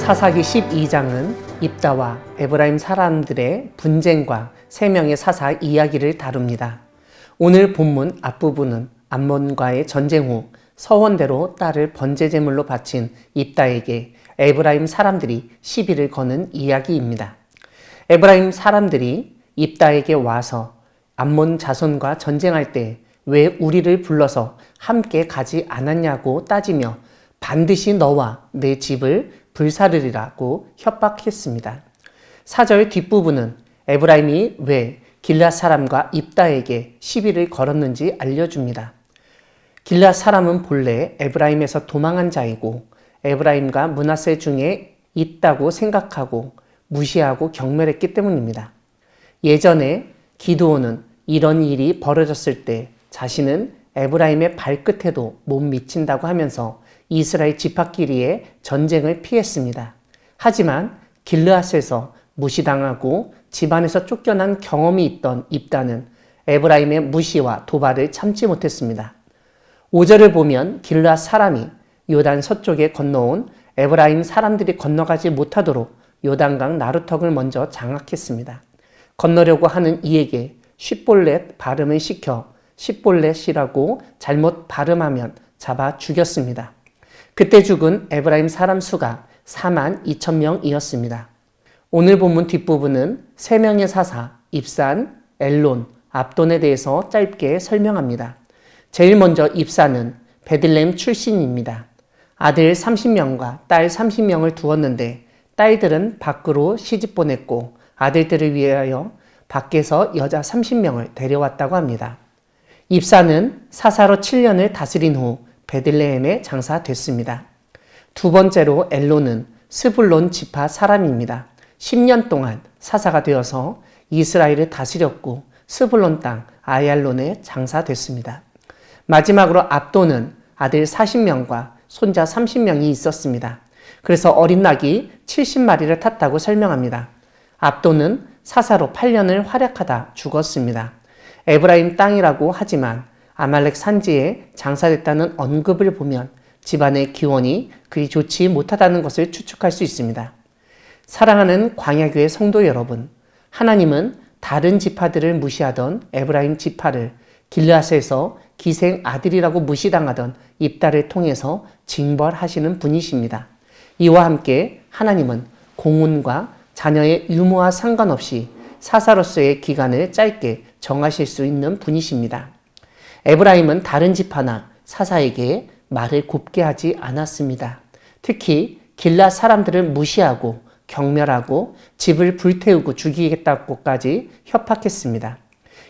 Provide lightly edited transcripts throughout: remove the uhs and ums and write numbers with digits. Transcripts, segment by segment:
사사기 12장은 입다와 에브라임 사람들의 분쟁과 세 명의 사사 이야기를 다룹니다. 오늘 본문 앞부분은 암몬과의 전쟁 후 서원대로 딸을 번제제물로 바친 입다에게 에브라임 사람들이 시비를 거는 이야기입니다. 에브라임 사람들이 입다에게 와서 암몬 자손과 전쟁할 때 왜 우리를 불러서 함께 가지 않았냐고 따지며 반드시 너와 내 집을 불사르리라고 협박했습니다. 4절 뒷부분은 에브라임이 왜 길앗 사람과 입다에게 시비를 걸었는지 알려줍니다. 길앗 사람은 본래 에브라임에서 도망한 자이고 에브라임과 므낫세 중에 있다고 생각하고 무시하고 경멸했기 때문입니다. 예전에 기드온은 이런 일이 벌어졌을 때 자신은 에브라임의 발끝에도 못 미친다고 하면서 이스라엘 지파끼리의 전쟁을 피했습니다. 하지만 길르앗에서 무시당하고 집안에서 쫓겨난 경험이 있던 입다는 에브라임의 무시와 도발을 참지 못했습니다. 5절을 보면 길르앗 사람이 요단 서쪽에 건너온 에브라임 사람들이 건너가지 못하도록 요단강 나루턱을 먼저 장악했습니다. 건너려고 하는 이에게 쉿볼렛 발음을 시켜 쉿볼렛이라고 잘못 발음하면 잡아 죽였습니다. 그때 죽은 에브라임 사람 수가 42,000명이었습니다. 오늘 본문 뒷부분은 세 명의 사사 입산, 엘론, 압돈에 대해서 짧게 설명합니다. 제일 먼저 입산은 베들레헴 출신입니다. 아들 30명과 딸 30명을 두었는데 딸들은 밖으로 시집 보냈고 아들들을 위하여 밖에서 여자 30명을 데려왔다고 합니다. 입산은 사사로 7년을 다스린 후 베들레헴에 장사됐습니다. 두 번째로 엘론은 스불론 지파 사람입니다. 10년 동안 사사가 되어서 이스라엘을 다스렸고 스불론 땅 아얄론에 장사됐습니다. 마지막으로 압돈은 아들 40명과 손자 30명이 있었습니다. 그래서 어린 낙이 70마리를 탔다고 설명합니다. 압돈은 사사로 8년을 활약하다 죽었습니다. 에브라임 땅이라고 하지만 아말렉 산지에 장사됐다는 언급을 보면 집안의 기원이 그리 좋지 못하다는 것을 추측할 수 있습니다. 사랑하는 광야교회 성도 여러분, 하나님은 다른 지파들을 무시하던 에브라임 지파를 길르앗에서 기생 아들이라고 무시당하던 입다를 통해서 징벌하시는 분이십니다. 이와 함께 하나님은 공훈과 자녀의 유무와 상관없이 사사로서의 기간을 짧게 정하실 수 있는 분이십니다. 에브라임은 다른 지파나 사사에게 말을 곱게 하지 않았습니다. 특히 길앗 사람들을 무시하고 경멸하고 집을 불태우고 죽이겠다고까지 협박했습니다.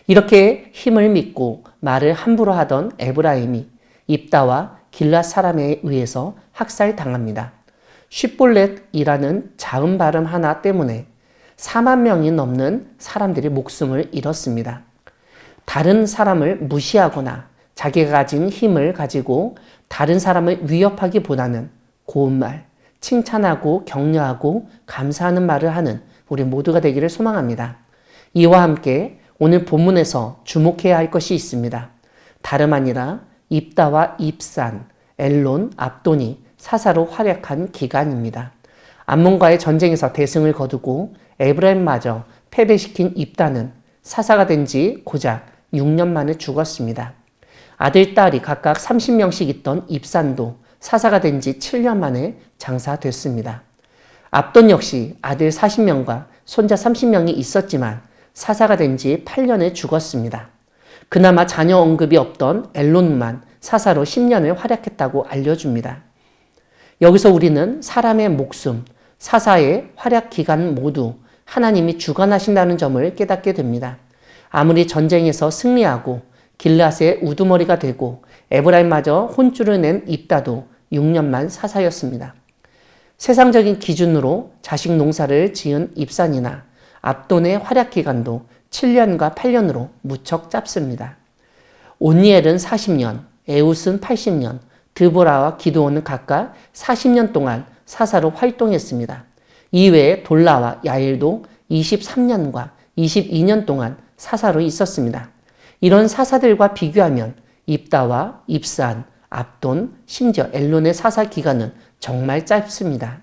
이렇게 힘을 믿고 말을 함부로 하던 에브라임이 입다와 길앗 사람에 의해서 학살당합니다. 쉿볼렛이라는 자음 발음 하나 때문에 4만 명이 넘는 사람들이 목숨을 잃었습니다. 다른 사람을 무시하거나 자기가 가진 힘을 가지고 다른 사람을 위협하기보다는 고운 말, 칭찬하고 격려하고 감사하는 말을 하는 우리 모두가 되기를 소망합니다. 이와 함께 오늘 본문에서 주목해야 할 것이 있습니다. 다름 아니라 입다와 입산, 엘론, 압돈이 사사로 활약한 기간입니다. 암몬과의 전쟁에서 대승을 거두고 에브라임마저 패배시킨 입다는 사사가 된 지 고작 6년 만에 죽었습니다. 아들, 딸이 각각 30명씩 있던 입산도 사사가 된 지 7년 만에 장사됐습니다. 압돈 역시 아들 40명과 손자 30명이 있었지만 사사가 된 지 8년에 죽었습니다. 그나마 자녀 언급이 없던 엘론만 사사로 10년을 활약했다고 알려줍니다. 여기서 우리는 사람의 목숨, 사사의 활약 기간 모두 하나님이 주관하신다는 점을 깨닫게 됩니다. 아무리 전쟁에서 승리하고 길앗의 우두머리가 되고 에브라임마저 혼쭐을 낸 입다도 6년만 사사였습니다. 세상적인 기준으로 자식 농사를 지은 입산이나 압돈의 활약 기간도 7년과 8년으로 무척 짧습니다. 온니엘은 40년, 에웃은 80년, 드보라와 기드온은 각각 40년 동안 사사로 활동했습니다. 이외에 돌라와 야일도 23년과 22년 동안 사사로 있었습니다. 이런 사사들과 비교하면 입다와 입산, 압돈, 심지어 엘론의 사사 기간은 정말 짧습니다.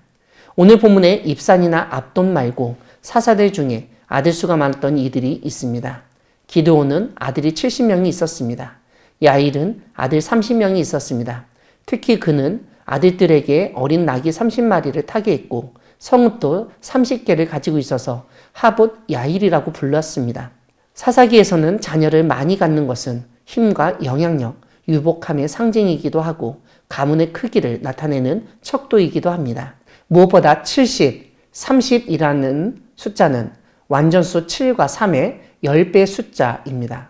오늘 본문에 입산이나 압돈 말고 사사들 중에 아들 수가 많았던 이들이 있습니다. 기드온은 아들이 70명이 있었습니다. 야일은 아들 30명이 있었습니다. 특히 그는 아들들에게 어린 낙이 30마리를 타게 했고 성읍도 30개를 가지고 있어서 하봇 야일이라고 불렀습니다. 사사기에서는 자녀를 많이 갖는 것은 힘과 영향력, 유복함의 상징이기도 하고 가문의 크기를 나타내는 척도이기도 합니다. 무엇보다 70, 30이라는 숫자는 완전수 7과 3의 10배의 숫자입니다.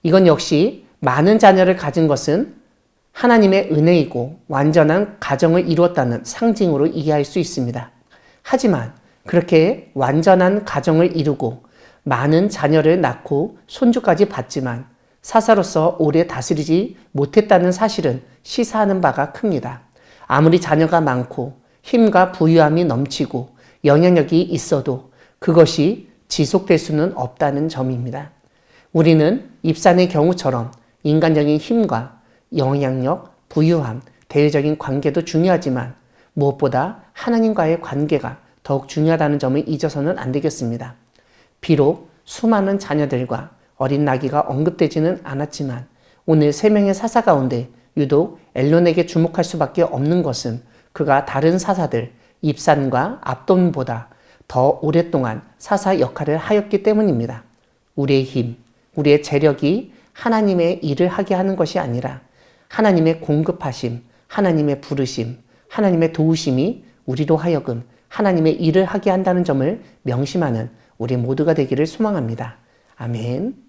이건 역시 많은 자녀를 가진 것은 하나님의 은혜이고 완전한 가정을 이루었다는 상징으로 이해할 수 있습니다. 하지만 그렇게 완전한 가정을 이루고 많은 자녀를 낳고 손주까지 봤지만 사사로서 오래 다스리지 못했다는 사실은 시사하는 바가 큽니다. 아무리 자녀가 많고 힘과 부유함이 넘치고 영향력이 있어도 그것이 지속될 수는 없다는 점입니다. 우리는 입산의 경우처럼 인간적인 힘과 영향력, 부유함, 대외적인 관계도 중요하지만 무엇보다 하나님과의 관계가 더욱 중요하다는 점을 잊어서는 안 되겠습니다. 비록 수많은 자녀들과 어린 나귀가 언급되지는 않았지만 오늘 3명의 사사 가운데 유독 엘론에게 주목할 수밖에 없는 것은 그가 다른 사사들 입산과 압돈보다 더 오랫동안 사사 역할을 하였기 때문입니다. 우리의 힘, 우리의 재력이 하나님의 일을 하게 하는 것이 아니라 하나님의 공급하심, 하나님의 부르심, 하나님의 도우심이 우리로 하여금 하나님의 일을 하게 한다는 점을 명심하는 우리 모두가 되기를 소망합니다. 아멘.